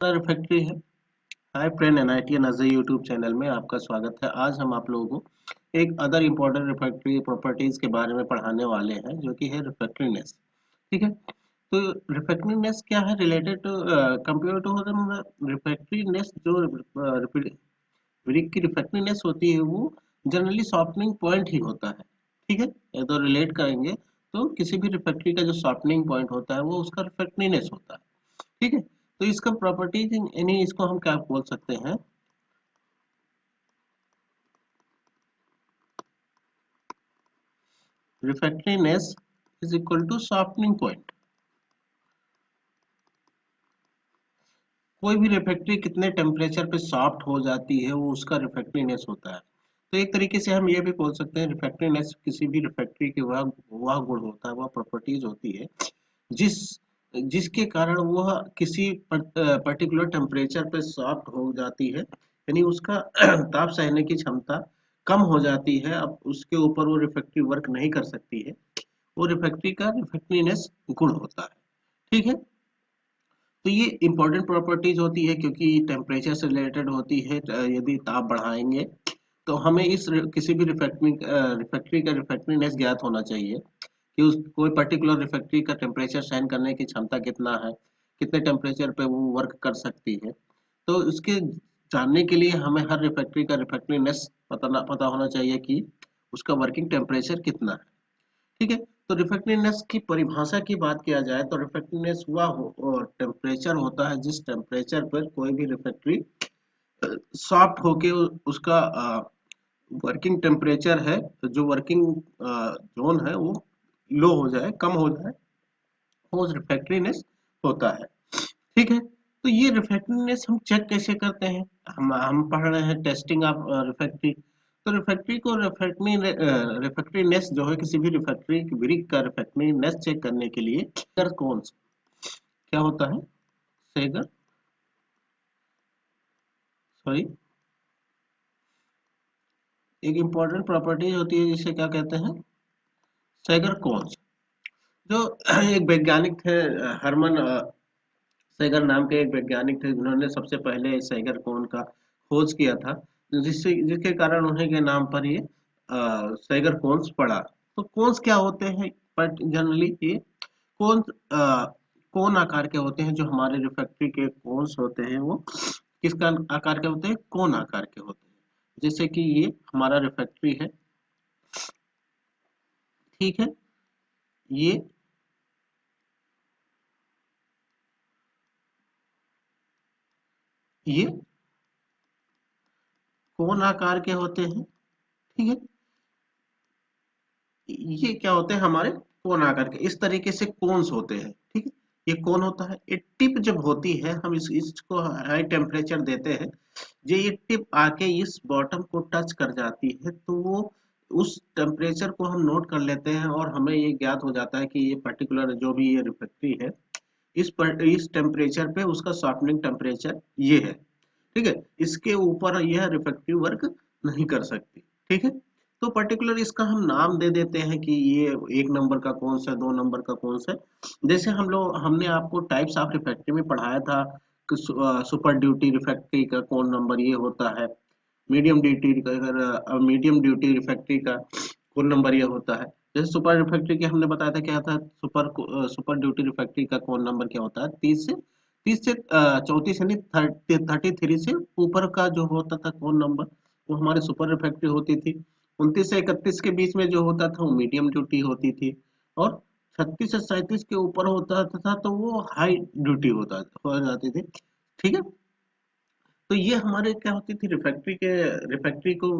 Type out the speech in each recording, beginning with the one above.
Refractory है। Hi friend, NIT नजर YouTube channel में आपका स्वागत है। आज हम आप लोगों को एक अदर इम्पोर्टेंट रिफैक्ट्री प्रॉपर्टीज के बारे में पढ़ाने वाले हैं, जो कि है रिफैक्ट्रीनेस। ठीक है, तो रिफैक्ट्रीनेस क्या है? रिलेटेड टू कंपेयर टू रिफैक्ट्रीनेस, जो ब्रिक की रिफैक्ट्रीनेस होती है वो जनरली सॉफ्टनिंग पॉइंट ही होता है। ठीक है, ये तो रिलेट करेंगे तो किसी भी रिफैक्ट्री का जो सॉफ्टनिंग पॉइंट होता है वो उसका रिफैक्ट्रीनेस होता है। ठीक है, तो इसका प्रॉपर्टीज यानी इसको हम क्या बोल सकते हैं? Refractiveness is equal to softening point. कोई भी रिफ्रैक्ट्री कितने टेम्परेचर पे सॉफ्ट हो जाती है वो उसका रिफ्रैक्टिवनेस होता है। तो एक तरीके से हम ये भी बोल सकते हैं रिफ्रैक्टिवनेस किसी भी रिफ्रैक्ट्री की वह गुण होता है, वह प्रॉपर्टीज होती है जिस जिसके कारण वह किसी पर्टिकुलर टेम्परेचर पे सॉफ्ट हो जाती है, यानी उसका ताप सहने की क्षमता कम हो जाती है। अब उसके ऊपर वो रिफ्रैक्टिव वर्क नहीं कर सकती है, वो रिफ्रैक्ट्री का रिफ्रैक्टिवनेस गुण होता है। ठीक है, तो ये इंपॉर्टेंट प्रॉपर्टीज होती है क्योंकि टेम्परेचर से रिलेटेड होती है। यदि ताप बढ़ाएंगे तो हमें किसी भी रिफ्रैक्ट्री का रिफ्रैक्टिवनेस ज्ञात होना चाहिए कि उस कोई पर्टिकुलर रिफ्रैक्ट्री का टेम्परेचर सहन करने की क्षमता कितना है, कितने टेम्परेचर पे वो वर्क कर सकती है। तो इसके जानने के लिए हमें हर रिफ्रैक्ट्री का रिफ्रैक्टिवनेस पता होना चाहिए कि उसका वर्किंग टेम्परेचर कितना है। ठीक है, तो रिफ्रैक्टिवनेस की परिभाषा की बात किया जाए तो रिफ्रैक्टिवनेस टेम्परेचर होता है जिस टेम्परेचर पर कोई भी रिफ्रैक्ट्री सॉफ्ट होके उसका वर्किंग टेम्परेचर है, तो जो वर्किंग जोन है वो लो हो जाए, कम हो जाए, वो रिफ्रैक्टिवनेस होता है। ठीक है, तो ये रिफ्रैक्टिवनेस हम चेक कैसे करते हैं? हम पढ़ रहे हैं टेस्टिंग ऑफ रिफ्रैक्ट्री। तो रिफ्रैक्ट्री को रिफ्रैक्टिवनेस जो है किसी भी रिफ्रैक्ट्री ब्रिक का रिफ्रैक्टिवनेस चेक करने के लिए सेगर कौन क्या होता है? सेगर, सॉरी, एक इंपॉर्टेंट प्रॉपर्टी होती है जिसे क्या कहते हैं? सेगर कौन। जो एक वैज्ञानिक थे, हरमन सैगर नाम के एक वैज्ञानिक थे जिन्होंने सबसे पहले सैगर कौन का खोज किया था, जिसके कारण उन्हीं के नाम पर ये सैगर कोन्स पड़ा। तो कोन्स क्या होते हैं? बट जनरली ये कोन कोन आकार के होते हैं। जो हमारे रिफ्रैक्ट्री के कोन्स होते हैं वो किसका आकार के होते हैं? कोन आकार के होते हैं। जैसे कि ये हमारा रिफ्रैक्ट्री है। ठीक है, ये ये कोन आकार के होते हैं। ठीक है, ये क्या होते हैं? हमारे कोन आकार के इस तरीके से कोन्स होते हैं। ठीक है, ये कोन होता है। ये टिप जब होती है, हम इसको हाई टेम्परेचर देते हैं, ये टिप आके इस बॉटम को टच कर जाती है तो वो उस टेम्परेचर को हम नोट कर लेते हैं और हमें ये ज्ञात हो जाता है कि ये पर्टिकुलर जो भी ये रिफ्रैक्ट्री है, इस टेम्परेचर पे उसका सॉफ्टनिंग टेम्परेचर ये है। ठीक है, इसके ऊपर यह रिफ्रैक्टिव वर्क नहीं कर सकती। ठीक है, तो पर्टिकुलर इसका हम नाम दे देते हैं कि ये एक नंबर का कौन सा, दो नंबर का कौन सा। जैसे हमने आपको टाइप्स ऑफ रिफ्रैक्ट्री में पढ़ाया था कि सुपर ड्यूटी रिफ्रैक्ट्री का कौन नंबर ये होता है, मीडियम ड्यूटी रिफ्रैक्ट्री का कौन नंबर ये होता है। जैसे सुपर रिफ्रैक्ट्री के हमने बताया था क्या था, सुपर ड्यूटी रिफ्रैक्ट्री का कौन नंबर क्या होता है? 30 से 34 यानी 33 से ऊपर का जो होता था कौन नंबर, वो हमारे सुपर रिफ्रैक्ट्री होती थी। 29 से 31 के बीच में जो होता था वो मीडियम ड्यूटी होती थी, और 36 से 37 के ऊपर होता था तो वो हाई ड्यूटी हो जाती थी। ठीक है, तो ये हमारे क्या होती थी रिफ्रैक्ट्री को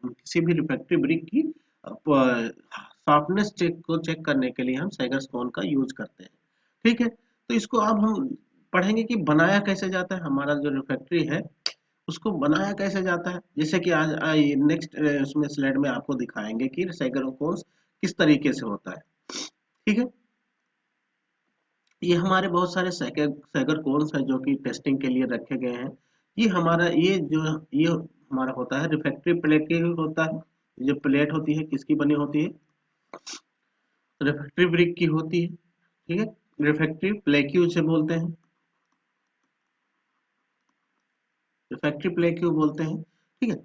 किसी भी रिफ्रैक्ट्री ब्रिक की सॉफ्टनेस चेक करने के लिए हम सैगर कौन का यूज करते हैं। ठीक है, तो इसको अब हम पढ़ेंगे कि बनाया कैसे जाता है। हमारा जो रिफ्रैक्ट्री है उसको बनाया कैसे जाता है, जैसे कि आज नेक्स्ट उसमें स्लाइड में आपको दिखाएंगे कि सैगर कौन किस तरीके से होता है। ठीक है, ये हमारे बहुत सारे सैगर कोन्स हैं जो कि टेस्टिंग के लिए रखे गए हैं। ये हमारा होता है रिफ्रैक्ट्री प्लेट के होता है। ये जो प्लेट होती है किसकी बनी होती है? रिफ्रैक्ट्री ब्रिक की होती है। ठीक है, रिफ्रैक्ट्री प्लेट की उसे बोलते हैं। रिफ्रैक्टरी प्ले क्यों बोलते हैं, ठीक है।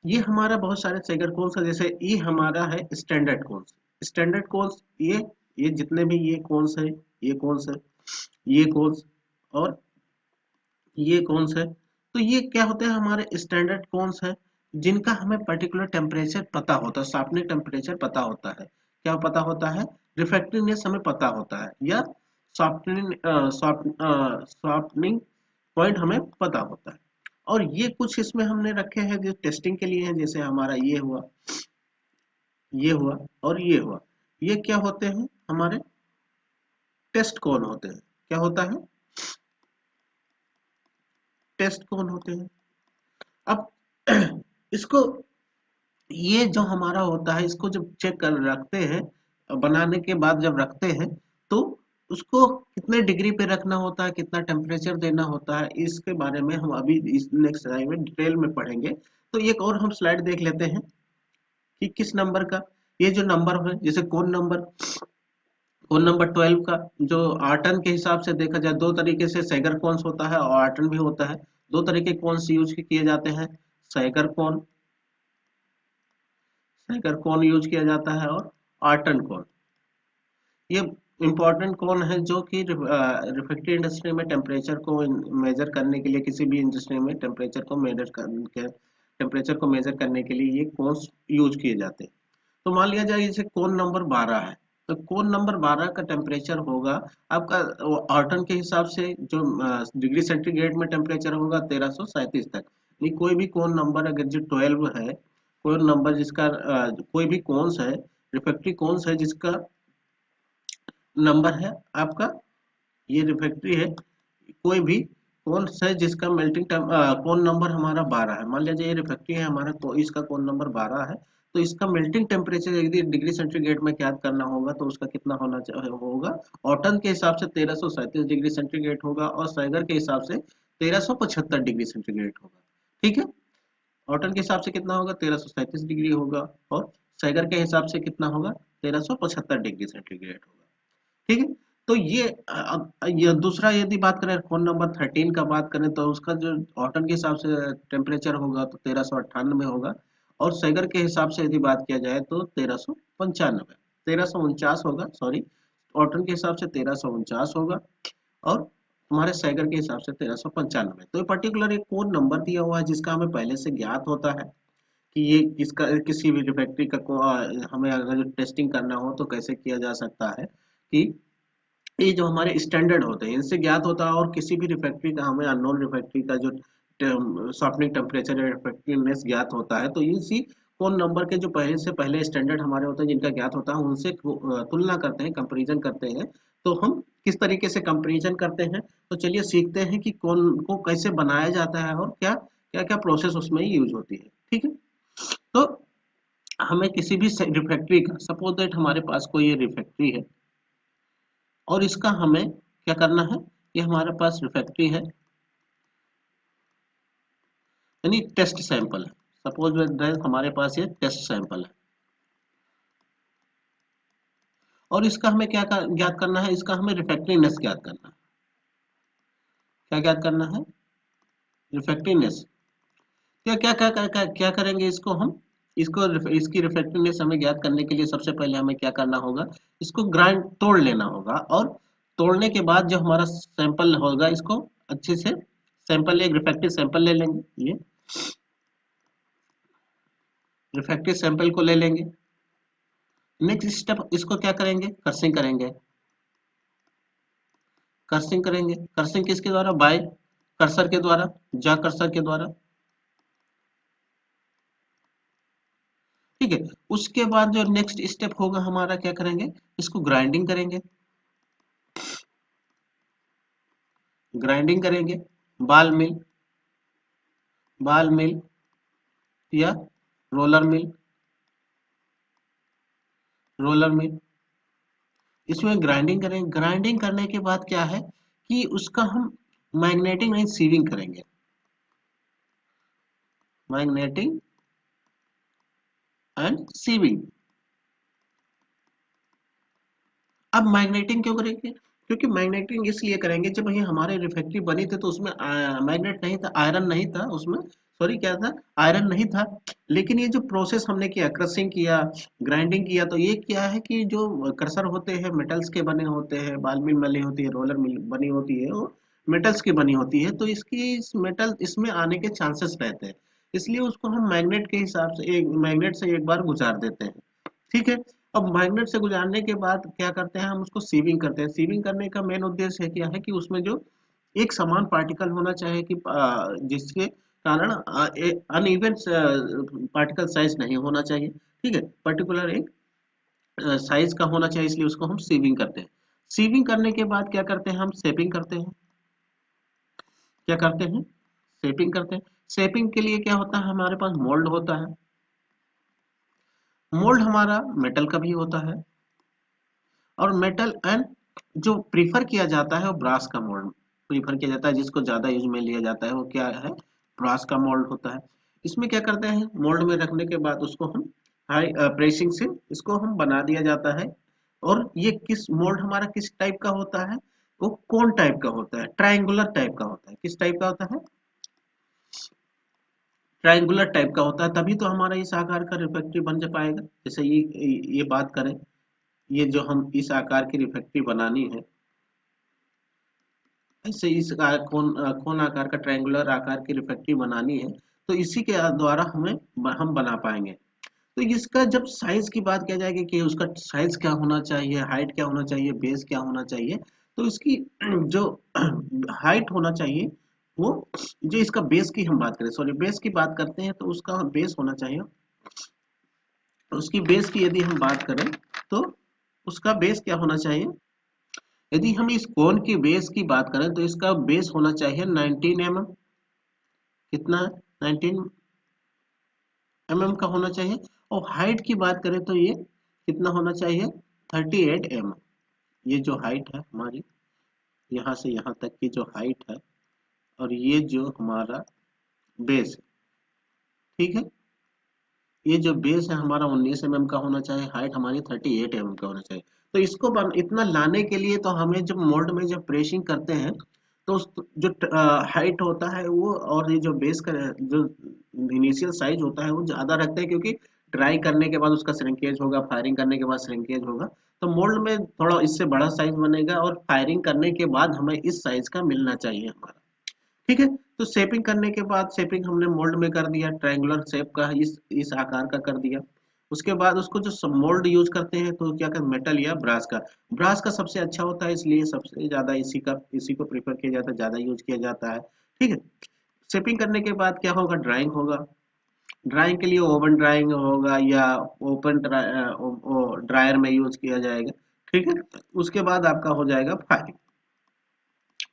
ये हमारा बहुत सारे सेगर कोन्स है, जैसे ये हमारा है स्टैंडर्ड कोन्स। स्टैंडर्ड कोन्स ये जितने भी ये कोन्स है, ये कोन्स है, ये कोन्स और ये कौन सा है, तो ये क्या होते हैं हमारे स्टैंडर्ड कौन है, जिनका हमें पर्टिकुलर टेम्परेचर पता होता है, शार्पनिंग टेम्परेचर पता होता है। क्या पता होता है, रिफ्रैक्टिवनेस हमें पता होता है, या शार्पनिंग शार्पनिंग पॉइंट हमें पता होता है। और ये कुछ इसमें हमने रखे हैं जो टेस्टिंग के लिए हैं, जैसे हमारा ये हुआ, ये हुआ और ये हुआ। ये क्या होते हैं हमारे टेस्ट कौन होते हैं, क्या होता है, टेस्ट कौन होते हैं। अब इसको, ये जो हमारा होता है, इसको जब चेक कर रखते हैं, बनाने के बाद जब रखते हैं, तो उसको कितने डिग्री पे रखना होता है, कितना टेम्परेचर देना होता है, इसके बारे में हम अभी इस नेक्स्ट स्लाइड में डिटेल में पढ़ेंगे। तो एक और हम स्लाइड देख लेते हैं कि किस नंबर का, ये जो नंबर है, जैसे कोन नंबर 12 का, जो आर्टन के हिसाब से देखा जाए, दो तरीके से सैगर कौन होता है और आर्टन भी होता है। दो तरीके कौन यूज किए जाते हैं, सैगर कौन, सैगर कौन यूज किया जाता है और आर्टन कौन। ये इंपॉर्टेंट कौन है जो कि रिफ्रैक्टिव इंडस्ट्री में टेम्परेचर को मेजर करने के लिए, किसी भी इंडस्ट्री में टेम्परेचर को मेजर करने के लिए ये कौन यूज किए जाते हैं। तो मान लिया जाए जैसे कोन नंबर 12 है, तो कोन नंबर 12 का टेम्परेचर होगा आपका, आर्टन के हिसाब से जो डिग्री सेंटीग्रेड में टेम्परेचर होगा 1337 तक। नहीं, कोई भी कोन नंबर अगर जो 12 है, कोई नंबर जिसका कोई भी कौन है, रिफ्रैक्टिव कौन है जिसका नंबर है आपका, ये रिफ्रैक्टरी है, कोई भी कौन है जिसका मेल्टिंग कौन नंबर हमारा 12 है, मान लीजिए ये रिफ्रैक्टरी है हमारा, तो इसका कौन नंबर 12 है, तो इसका मेल्टिंग टेम्परेचर यदि डिग्री सेंटीग्रेड में क्या करना होगा, तो उसका कितना होना होगा, ऑटन के हिसाब से 1337 डिग्री सेंटीग्रेड होगा, और साइगर के हिसाब से 1375 डिग्री सेंटीग्रेड होगा, ठीक है। ऑटन के हिसाब से कितना होगा, 1337 डिग्री होगा, और साइगर के हिसाब से कितना होगा, 1375 डिग्री सेंटीग्रेड होगा, ठीक है। तो ये दूसरा, यदि बात करें फोन नंबर 13 का बात करें, तो उसका जो ऑटन के हिसाब से टेम्परेचर होगा तो 1398 होगा, और सैगर के हिसाब से यदि बात किया जाए तो 1349 होगा, सॉरी, ऑटन के हिसाब से 1349 होगा, और हमारे सैगर के हिसाब से 1395। तो ये पर्टिकुलर एक कोड नंबर दिया हुआ है जिसका हमें पहले से ज्ञात होता है कि ये किसका, किसी भी रिफैक्ट्री का हमें अगर टेस्टिंग करना हो तो कैसे किया जा सकता है, कि ये जो हमारे स्टैंडर्ड होते हैं इनसे ज्ञात होता है, और किसी भी रिफैक्ट्री का हमें अननोन रिफैक्ट्री का जो शॉर्पनिंग टेम्परेचर या रिफ्रैक्टिवनेस ज्ञात होता है, तो इसी फोन नंबर के जो पहले से पहले स्टैंडर्ड हमारे होते हैं जिनका ज्ञात होता है, उनसे तुलना करते हैं, कंपैरिजन करते हैं। तो हम किस तरीके से कंपैरिजन करते हैं, तो चलिए सीखते हैं कि कौन को कैसे बनाया जाता है और क्या क्या क्या प्रोसेस उसमें यूज होती है, ठीक है। तो हमें किसी भी रिफैक्ट्री का, सपोज दैट हमारे पास कोई ये रिफैक्ट्री है, और इसका हमें क्या करना है, ये हमारे पास रिफैक्ट्री है, यानी टेस्ट सैंपल है, सपोज दैट हमारे पास ये टेस्ट सैंपल है, और इसका हमें क्या ज्ञात करना है, इसका हमें रिफैक्टिवनेस ज्ञात करना है। क्या ज्ञात करना है, रिफैक्टिवनेस। क्या क्या क्या क्या क्या, क्या करेंगे इसको हम, इसको इसकी रिफैक्टिवनेस हमें ज्ञात करने के लिए सबसे पहले हमें क्या करना होगा, इसको ग्राइंड तोड़ लेना होगा, और तोड़ने के बाद जो हमारा सैंपल होगा, इसको अच्छे से सैंपल, एक रिफैक्टिव सैंपल ले लेंगे, ये रिफ्रैक्टिव सैंपल को ले लेंगे। नेक्स्ट स्टेप, इसको क्या करेंगे, कर्सिंग करेंगे, कर्सिंग करेंगे, कर्सिंग किसके द्वारा, बाय कर्सर के द्वारा, जा कर्सर के द्वारा, ठीक है। उसके बाद जो नेक्स्ट स्टेप होगा हमारा, क्या करेंगे, इसको ग्राइंडिंग करेंगे, ग्राइंडिंग करेंगे, बाल मिल, बाल मिल या रोलर मिल, रोलर मिल, इसमें ग्राइंडिंग करेंगे। ग्राइंडिंग करने के बाद क्या है कि उसका हम मैग्नेटिंग नहीं सीविंग करेंगे, मैग्नेटिंग एंड सीविंग। अब मैग्नेटिंग क्यों करेंगे, क्योंकि मैग्नेटिंग इसलिए करेंगे, जब ये हमारे रिफ्रैक्टरी बनी थी तो उसमें मैग्नेट नहीं था, आयरन नहीं था उसमें, सॉरी क्या था, आयरन नहीं था। लेकिन ये जो प्रोसेस हमने किया, क्रशिंग किया, ग्राइंडिंग किया, तो ये क्या है कि जो क्रशर होते हैं मेटल्स के बने होते हैं, बाल मिल बनी होती है, रोलर मिल बनी होती है, वो मेटल्स की बनी होती है, तो इसकी इस मेटल इसमें आने के चांसेस रहते हैं। इसलिए उसको हम मैग्नेट के हिसाब से एक मैग्नेट से एक बार गुजार देते हैं। ठीक है। अब मैग्नेट से गुजारने के बाद क्या करते हैं, हम उसको सीविंग करते हैं। सीविंग करने का मेन उद्देश्य है क्या है कि उसमें जो एक समान पार्टिकल होना चाहिए कि जिसके कारण अनइवन पार्टिकल साइज नहीं होना चाहिए। ठीक है, पर्टिकुलर एक साइज का होना चाहिए, इसलिए उसको हम सीविंग करते हैं। सीविंग करने के बाद क्या करते हैं, हम शेपिंग करते हैं। क्या करते हैं, शेपिंग करते हैं। शेपिंग के लिए क्या होता है, हमारे पास मोल्ड होता है। मोल्ड हमारा मेटल का भी होता है, और मेटल एंड जो प्रीफर किया जाता है वो ब्रास का मोल्ड प्रीफर किया जाता है, जिसको ज्यादा यूज में लिया जाता है वो क्या है, ब्रास का मोल्ड होता है। इसमें क्या करते हैं, मोल्ड में रखने के बाद उसको हम हाई प्रेसिंग से इसको हम बना दिया जाता है। और ये किस मोल्ड हमारा किस टाइप का होता है, वो कोन टाइप का होता है, ट्रायंगुलर टाइप का होता है। किस टाइप का होता है, ट्रायंगुलर टाइप का होता है, तभी तो हमारा इस आकार का रिफ्रैक्टरी बन जा पाएगा। जैसे ये बात करें, ये जो हम इस आकार की रिफ्रैक्टरी बनानी है, ऐसे इस कोन आकार का ट्रायंगुलर आकार की रिफ्रैक्टरी बनानी है, तो इसी के द्वारा हम बना पाएंगे। तो इसका जब साइज की बात किया जाएगी कि उसका साइज क्या होना चाहिए, हाइट क्या होना चाहिए, बेस क्या होना चाहिए, तो इसकी जो हाइट होना चाहिए, वो जो इसका बेस की हम बात करें, सॉरी बेस की बात करते हैं, तो उसका बेस होना चाहिए। उसकी बेस की यदि हम बात करें, तो उसका बेस क्या होना चाहिए, यदि हम इस कोन की बेस की बात करें तो इसका बेस होना चाहिए 19 mm। कितना, 19 mm का होना चाहिए। और हाइट की बात करें तो ये कितना होना चाहिए, 38 mm। ये जो हाइट है हमारी, यहाँ से यहाँ तक की जो हाइट है, और ये जो हमारा बेस है, ठीक है, ये जो बेस है हमारा 19 mm का होना चाहिए, हाइट हमारी 38 mm का होना चाहिए। तो इसको इतना लाने के लिए तो हमें जब मोल्ड में जब प्रेसिंग करते हैं, तो जो हाइट होता है वो, और ये जो बेस का जो इनिशियल साइज होता है वो ज्यादा रखते हैं, क्योंकि ड्राई करने के बाद उसका श्रिंकेज होगा, फायरिंग करने के बाद श्रिंकेज होगा। तो मोल्ड में थोड़ा इससे बड़ा साइज बनेगा, और फायरिंग करने के बाद हमें इस साइज का मिलना चाहिए हमारा। ठीक है। तो शेपिंग करने के बाद, शेपिंग हमने मोल्ड में कर दिया, ट्रायंगुलर शेप का इस आकार का कर दिया। उसके बाद उसको जो मोल्ड यूज करते हैं तो क्या कर, मेटल या ब्रास का। ब्रास का सबसे अच्छा होता है, इसलिए सबसे ज्यादा इसी को प्रीफर किया जाता है, ज्यादा यूज किया जाता है। ठीक है। शेपिंग करने के बाद क्या होगा, ड्राइंग होगा। ड्राइंग के लिए ओवन ड्राइंग होगा या ओपन ड्रायर में यूज किया जाएगा। ठीक है। उसके बाद आपका हो जाएगा फायरिंग।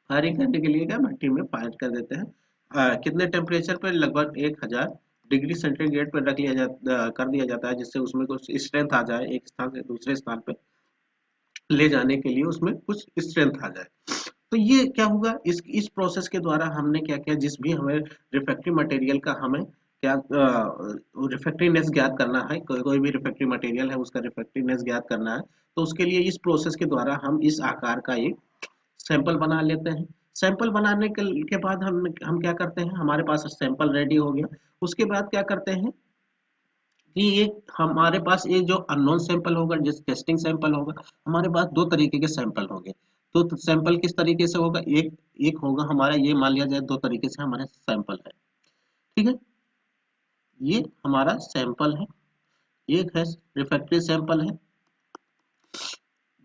फायरिंग करने के लिए क्या, भट्टी में फायर कर देते हैं। कितने टेम्परेचर पर, लगभग 1000 डिग्री सेंटीग्रेड पर रख लिया कर दिया जाता है, जिससे उसमें कुछ स्ट्रेंथ आ जाए, एक स्थान से दूसरे स्थान पे ले जाने के लिए उसमें कुछ स्ट्रेंथ आ जाए। तो ये क्या होगा, इस प्रोसेस के द्वारा हमने क्या किया, जिस भी हमें रिफ्रैक्टिव मटेरियल का हमें क्या रिफ्रैक्टिवनेस ज्ञात करना है, कोई भी रिफ्रैक्टिव मटेरियल है उसका रिफ्रैक्टिवनेस ज्ञात करना है, तो उसके लिए इस प्रोसेस के द्वारा हम इस आकार का एक सैंपल बना लेते हैं। सैंपल बनाने के बाद हम क्या करते हैं, हमारे पास सैंपल रेडी हो गया। उसके बाद क्या करते हैं कि ये हमारे पास ये जो अननोन सैंपल होगा, जिस टेस्टिंग सैंपल होगा, हमारे पास दो तरीके के सैंपल होंगे। तो सैंपल किस तरीके से होगा, एक एक होगा हमारा, ये मान लिया जाए दो तरीके से हमारे सैंपल है। ठीक है। ये हमारा सैंपल है, एक है रिफ्रैक्टिव सैंपल है,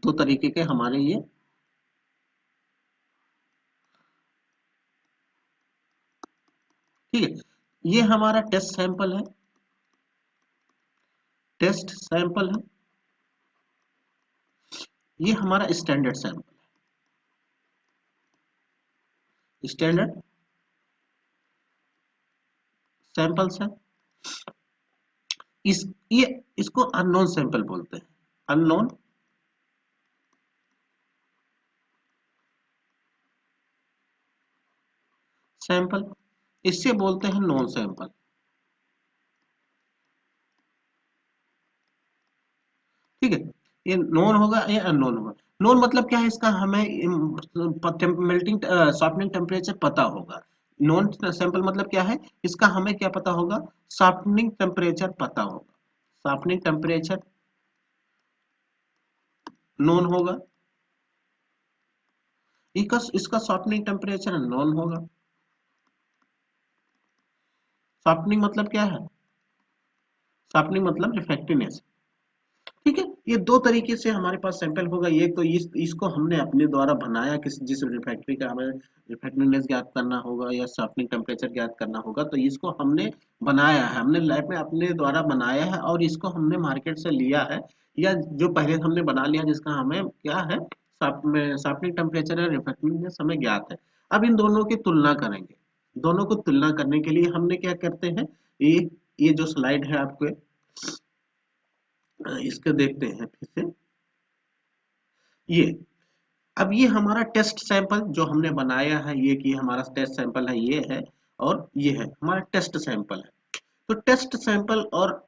दो तरीके के हमारे ये। ठीक है। ये हमारा टेस्ट सैंपल है, टेस्ट सैंपल है। ये हमारा स्टैंडर्ड सैंपल, स्टैंडर्ड सैंपल्स है। इस ये इसको अननोन सैंपल बोलते हैं, अननोन सैंपल। इससे बोलते हैं नॉन सैंपल। ठीक है। ये नॉन होगा, ये अननोन होगा। नोन मतलब क्या है, इसका हमें मेल्टिंग सॉफ्टनिंग टेम्परेचर पता होगा। नॉन सैंपल मतलब क्या है, इसका हमें क्या पता होगा, सॉफ्टनिंग टेम्परेचर पता होगा। सॉफ्टनिंग टेम्परेचर नोन होगा, इसका सॉफ्टनिंग टेम्परेचर नोन होगा। सॉफ्टनिंग मतलब क्या है, सॉफ्टनिंग मतलब रिफ्रैक्टिवनेस। ठीक है, ये दो तरीके से हमारे पास सैंपल होगा। ये तो इसको हमने अपने द्वारा बनाया, जिस रिफ्रैक्ट्री का हमें रिफ्रैक्टिवनेस ज्ञात करना होगा या सॉफ्टनिंग टेम्परेचर ज्ञात करना होगा, तो इसको हमने बनाया है, हमने लैब में अपने द्वारा बनाया है और इसको हमने मार्केट से लिया है, या जो पहले हमने बना लिया जिसका हमें क्या है, सॉफ्टनिंग टेम्परेचर और रिफ्रैक्टिवनेस हमें ज्ञात है। अब इन दोनों की तुलना करेंगे। दोनों को तुलना करने के लिए हमने क्या करते हैं, ये जो स्लाइड है आपको, इसको देखते हैं फिर से। ये अब ये हमारा टेस्ट सैंपल जो हमने बनाया है, ये कि हमारा टेस्ट सैंपल है, ये है, और ये है हमारा टेस्ट सैंपल है। तो टेस्ट सैंपल और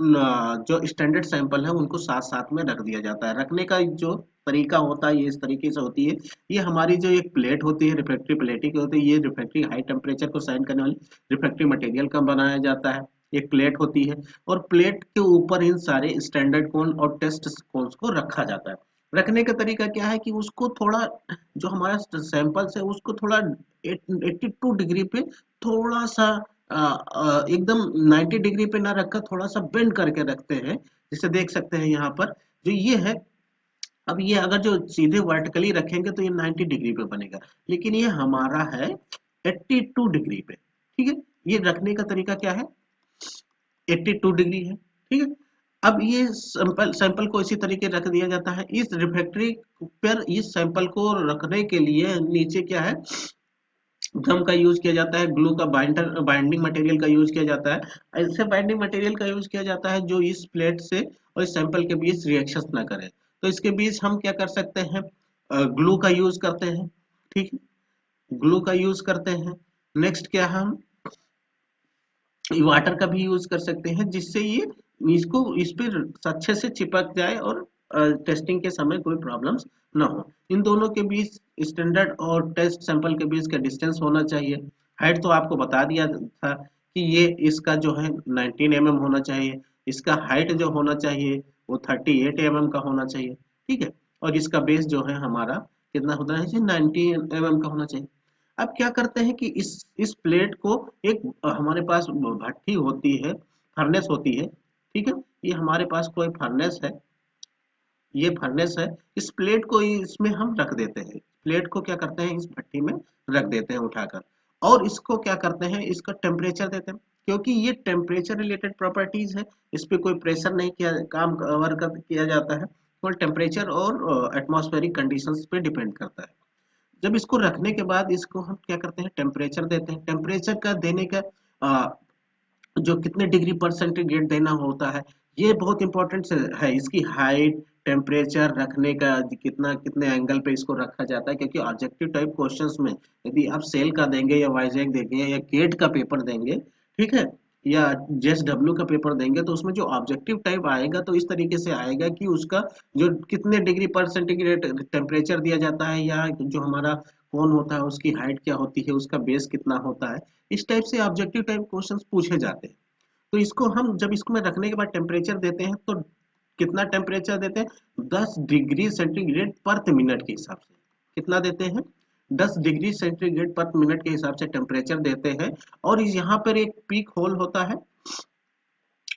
जो स्टैंडर्ड सैंपल है उनको साथ साथ में रख दिया जाता है। रखने का जो तरीका होता है ये इस तरीके से होती है। ये हमारी जो एक प्लेट होती है, रिफ्रैक्टिव प्लेट ही होती है, ये रिफ्रैक्टिव हाई टेम्परेचर को सहन करने वाली रिफ्रैक्टिव मटेरियल का बनाया जाता है। एक प्लेट होती है और प्लेट के ऊपर इन सारे स्टैंडर्ड कोन और टेस्ट कोन्स को रखा जाता है। रखने का तरीका क्या है कि उसको थोड़ा, जो हमारा सैंपल्स है उसको थोड़ा 82 डिग्री पे थोड़ा सा एकदम 90 डिग्री पे ना रखकर थोड़ा सा बेंड करके रखते हैं। जिसे देख सकते हैं यहाँ पर जो ये है। अब ये अगर जो सीधे वर्टिकली रखेंगे तो ये 90 डिग्री पे बनेगा, लेकिन ये हमारा है 82 डिग्री पे। ठीक है, ये रखने का तरीका क्या है, 82 डिग्री है। ठीक है, अब ये सैंपल सैंपल को इसी तरीके रख दिया जाता है। इस रिफ्रैक्ट्री पर इस सैंपल को रखने के लिए नीचे क्या है, गम का यूज किया जाता है, ग्लू का बाइंडिंग मटेरियल का यूज किया जाता है। ऐसे बाइंडिंग मटेरियल का यूज किया जाता है जो इस प्लेट से और इस सैंपल के बीच रिएक्शन ना करे। तो इसके बीच हम क्या कर सकते हैं, ग्लू का यूज करते हैं। ठीक है, ग्लू का यूज करते हैं। नेक्स्ट क्या, हम वाटर का भी यूज कर सकते हैं, जिससे ये इसको इस पर अच्छे से चिपक जाए और टेस्टिंग के समय कोई प्रॉब्लम्स ना हो। इन दोनों के बीच, स्टैंडर्ड और टेस्ट सैंपल के बीच का डिस्टेंस होना चाहिए। हाइट तो आपको बता दिया था कि ये इसका जो है 19 mm होना चाहिए। इसका हाइट जो होना चाहिए वो 38 mm का होना चाहिए। ठीक है, और इसका बेस जो है हमारा कितना होता है, 19 mm का होना चाहिए। अब क्या करते हैं कि इस प्लेट को, एक हमारे पास भट्ठी होती है, फर्नेस होती है। ठीक है, ये हमारे पास कोई फर्नेस है, ये फर्नेस है। इस प्लेट को इसमें हम रख देते हैं। प्लेट को क्या करते हैं, इस भट्टी में रख देते हैं उठाकर, और इसको क्या करते हैं, इसका टेम्परेचर देते हैं। क्योंकि ये टेम्परेचर रिलेटेड प्रॉपर्टीज है, इस पे कोई प्रेशर नहीं किया, काम कवर कर किया जाता है, केवल टेम्परेचर और एटमॉस्फेरिक कंडीशंस पे डिपेंड करता है। जब इसको रखने के बाद इसको हम क्या करते हैं, टेम्परेचर देते हैं। टेम्परेचर का देने का जो कितने डिग्री पर सेंटीग्रेड देना होता है, ये बहुत इंपॉर्टेंट है। इसकी हाइट, टेम्परेचर रखने का कितना, कितने एंगल पे इसको रखा जाता है, क्योंकि ऑब्जेक्टिव टाइप क्वेश्चंस में यदि आप सेल का देंगे या वाईजैक देंगे या केट का पेपर देंगे, ठीक है, या जेएसडब्ल्यू का पेपर देंगे, तो उसमें जो ऑब्जेक्टिव टाइप आएगा तो इस तरीके से आएगा कि उसका जो कितने डिग्री पर सेंटीग्रेड टेम्परेचर दिया जाता है, या जो हमारा कौन होता है उसकी हाइट क्या होती है, उसका बेस कितना होता है, इस टाइप से ऑब्जेक्टिव टाइप क्वेश्चंस पूछे जाते हैं। तो इसको हम जब इसको में रखने के बाद टेम्परेचर देते हैं, तो कितना टेम्परेचर देते हैं, 10 डिग्री सेंटीग्रेड पर मिनट के हिसाब से। कितना देते हैं, 10 डिग्री सेंटीग्रेड पर मिनट के हिसाब से टेम्परेचर देते हैं। और यहाँ पर एक पीक होल होता है।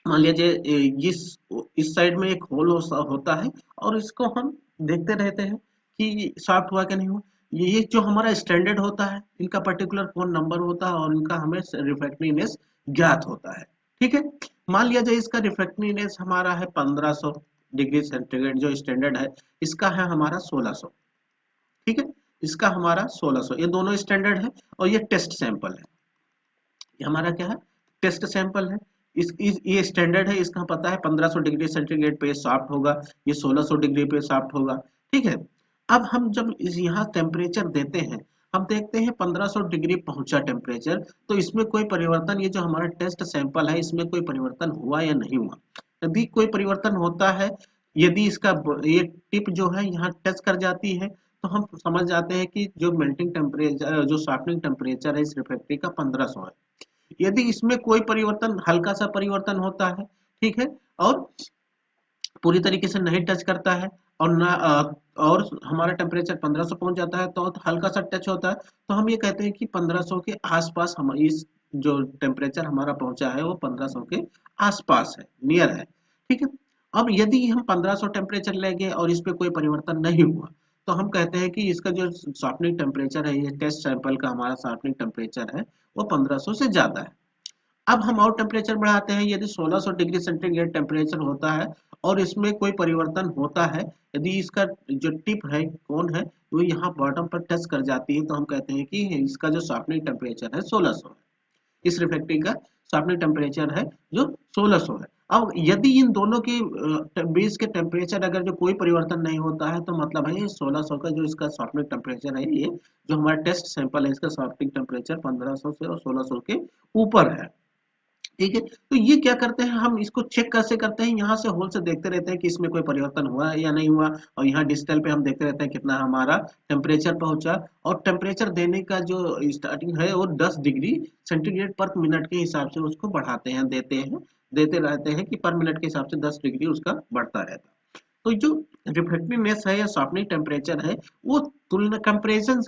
मान लीजिए इस साइड में एक होल होता है, और इसको हम देखते रहते हैं कि सॉफ्ट हुआ कि नहीं हुआ। ये जो हमारा स्टैंडर्ड होता है, इनका पर्टिकुलर फोन नंबर होता है और इनका हमें रिफ्रैक्टिवनेस ज्ञात होता है। ठीक है, मान लिया जाए इसका रिफ्रैक्टिवनेस हमारा है 1500 डिग्री सेंटीग्रेड, जो स्टैंडर्ड है इसका है हमारा 1600। ठीक है, इसका हमारा 1600, ये दोनों स्टैंडर्ड है और ये टेस्ट सैंपल है। ये हमारा क्या है, टेस्ट सैंपल है। ये स्टैंडर्ड है, इसका पता है 1500 डिग्री सेंटीग्रेड पे सॉफ्ट होगा, ये 1600 डिग्री पे सॉफ्ट होगा। ठीक है, अब हम जब यहाँ टेम्परेचर देते हैं, हम देखते हैं 1500 डिग्री पहुंचा टेम्परेचर, तो इसमें कोई परिवर्तन, ये जो हमारा टेस्ट सैंपल है इसमें कोई परिवर्तन हुआ या नहीं हुआ। यदि कोई परिवर्तन होता है यदि इसका ये टिप जो है यहाँ टच कर जाती है तो हम समझ जाते हैं कि जो मेल्टिंग टेम्परेचर, जो शॉर्पनिंग टेम्परेचर है इस रिफ्रैक्ट्री का 1500 है। यदि इसमें कोई परिवर्तन, हल्का सा परिवर्तन होता है, ठीक है, और पूरी तरीके से नहीं टच करता है, और ना और हमारा टेम्परेचर 1500 पहुंच जाता है, तो हल्का सा टच होता है, तो हम ये कहते हैं कि 1500 के आसपास हम इस जो टेम्परेचर हमारा पहुंचा है वो 1500 के आसपास है, नियर है, ठीक है। अब यदि हम 1500 टेम्परेचर ले गए और इस पे कोई परिवर्तन नहीं हुआ, तो हम कहते हैं कि इसका जो शॉर्पनिंग टेम्परेचर है, ये टेस्ट सैंपल का हमारा शॉर्पनिंग टेम्परेचर है वो 1500 से ज्यादा है। अब हम और टेम्परेचर बढ़ाते हैं, यदि 1600 डिग्री सेंटीग्रेड टेम्परेचर होता है और इसमें कोई परिवर्तन होता है, यदि इसका जो टिप है, कौन है, वो यहाँ बॉटम पर टच कर जाती है, तो हम कहते हैं कि इसका जो शॉर्पनिंग टेम्परेचर है 1600 है। इस रिफ्रैक्टिंग का शॉर्पनिंग टेम्परेचर है जो 1600 है। अब यदि इन दोनों के बीच के टेम्परेचर अगर जो कोई परिवर्तन नहीं होता है, तो मतलब है 1600 का जो इसका शॉर्पनिंग टेम्परेचर है, ये जो हमारा टेस्ट सैंपल है इसका शॉर्पनिंग टेम्परेचर 1500 से और 1600 के ऊपर है, ठीक है। तो ये क्या करते हैं, हम इसको चेक कैसे करते हैं, यहाँ से होल से देखते रहते हैं कि इसमें कोई परिवर्तन हुआ है या नहीं हुआ, और यहाँ डिजिटल पे हम देखते रहते हैं कितना हमारा टेम्परेचर पहुंचा, और टेम्परेचर देने का जो स्टार्टिंग है वो 10 डिग्री सेंटीग्रेड पर मिनट के हिसाब से उसको बढ़ाते हैं, देते रहते हैं कि पर मिनट के हिसाब से 10 डिग्री उसका बढ़ता रहता है। तो जो रिफ्रैक्टिवनेस है या शॉर्पनिंग टेम्परेचर है, वो तुलना कंपेरिजन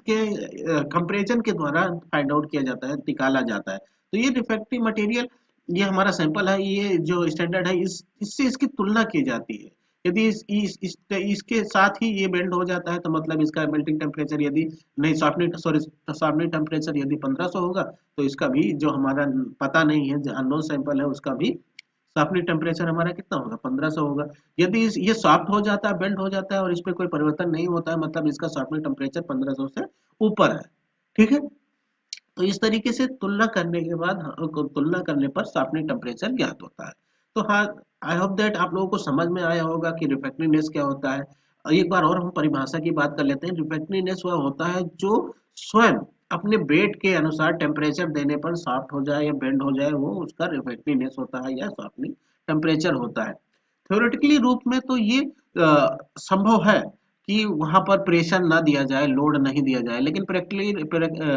के द्वारा फाइंड आउट किया जाता है, निकाला जाता है। तो ये रिफ्रैक्टिव मटेरियल, ये हमारा सैंपल है, ये जो स्टैंडर्ड है, इससे इसकी तुलना की जाती है। यदि इसके साथ ही ये बेंड हो जाता है, तो मतलब इसका मेल्टिंग टेम्परेचर यदि नहीं, शॉर्पनिंग टेम्परेचर यदि 1500 होगा, तो इसका भी जो हमारा पता नहीं है, जो अननोन सैंपल है, उसका भी शॉर्पनिंग टेम्परेचर हमारा कितना होगा, 1500 होगा। यदि ये सॉफ्ट हो जाता है, बेंड हो जाता है और इस पे कोई परिवर्तन नहीं होता है, मतलब इसका शॉर्पनिंग टेम्परेचर 1500 से ऊपर है, ठीक है। तो इस तरीके से तुलना करने के बाद, तुलना करने पर शॉर्पनिंग टेम्परेचर ज्ञात होता है। तो हाँ, आई होप दैट आप लोगों को समझ में आया होगा कि रिफ्रैक्टिवनेस क्या होता है। एक बार और हम परिभाषा की बात कर लेते हैं। रिफ्रैक्टिवनेस वह होता है जो स्वयं अपने वेट के अनुसार टेम्परेचर देने पर सॉफ्ट हो जाए या बेंड हो जाए, वो उसका रिफ्रैक्टिवनेस होता है या शॉर्पनिंग टेम्परेचर होता है। थ्योरेटिकली रूप में तो ये संभव है कि वहां पर प्रेशर ना दिया जाए, लोड नहीं दिया जाए, लेकिन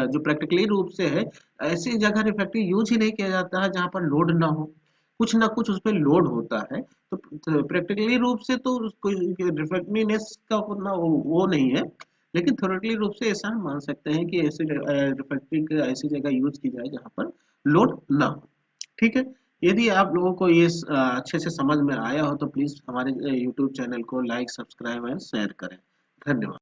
जो प्रैक्टिकली रूप से है, ऐसी जगह रिफ्रैक्टिव यूज ही नहीं किया जाता है जहां पर लोड ना हो। कुछ ना कुछ उस पर लोड होता है, तो प्रैक्टिकली रूप से तो रिफ्रैक्टिवनेस का उतना वो नहीं है, लेकिन थ्योरेटिकली रूप से ऐसा हम मान सकते हैं कि ऐसे रिफ्रैक्टिव ऐसी जगह यूज की जाए जहां पर लोड ना हो, ठीक है। यदि आप लोगों को ये अच्छे से समझ में आया हो, तो प्लीज हमारे यूट्यूब चैनल को लाइक, सब्सक्राइब एंड शेयर करें। धन्यवाद।